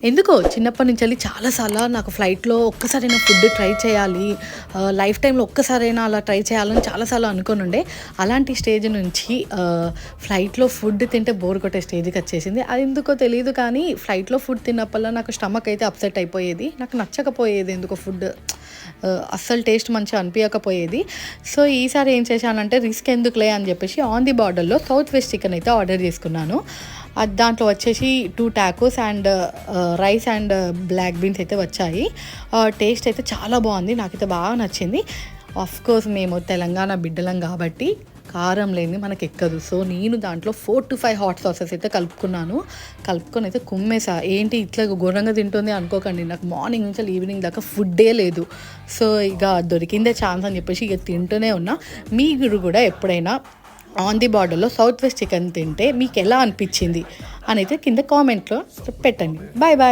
ఎందుకో చిన్నప్పటి నుంచి చాలా సార్లు నాకు ఫ్లైట్‌లో ఒక్కసారైనా ఫుడ్ ట్రై చేయాలి. లైఫ్ టైమ్‌లో ఒక్కసారైనా అలా ట్రై చేయాలని చాలాసార్లు అనుకోనుండే. అలాంటి స్టేజ్ నుంచి ఫ్లైట్‌లో ఫుడ్ తింటే బోర్ కొట్టే స్టేజ్‌కొచ్చేసింది. అది ఎందుకో తెలీదు కానీ ఫ్లైట్‌లో ఫుడ్ తిన్నప్పుడల్లా నాకు స్టమక్ అయితే అప్సెట్ అయిపోయేది. నాకు నచ్చకపోయేది ఎందుకో ఫుడ్. అస్సలు టేస్ట్ మంచిగా అనిపియకపోయేది. సో, ఈసారి ఏం చేశానంటే రిస్క్ ఎందుకులే అని చెప్పేసి ఆన్ ది బార్డర్‌లో సౌత్ వెస్ట్ చికెన్ అయితే ఆర్డర్ చేసుకున్నాను. దాంట్లో వచ్చేసి 2 tacos and rice and black beans అయితే వచ్చాయి. టేస్ట్ అయితే చాలా బాగుంది. నాకైతే బాగా నచ్చింది. ఆఫ్కోర్స్ మేము తెలంగాణ బిడ్డలం కాబట్టి కారం లేనిది మనకి ఎక్కదు. సో నేను దాంట్లో 4-5 హాట్ సాసెస్ అయితే కలుపుకొని అయితే కుమ్మేసా. ఏంటి ఇట్లా ఘోరంగా తింటుంది అనుకోకండి. నాకు మార్నింగ్ నుంచి ఈవినింగ్ దాకా ఫుడ్డే లేదు. సో ఇక దొరికిందే ఛాన్స్ అని చెప్పేసి ఇక తింటూనే ఉన్నా. మీరు కూడా ఎప్పుడైనా ఆన్ ది బార్డర్‌లో సౌత్ వెస్ట్ చికెన్ తింటే మీకు ఎలా అనిపించింది అని అయితే కింద కామెంట్‌లో పెట్టండి. Bye bye.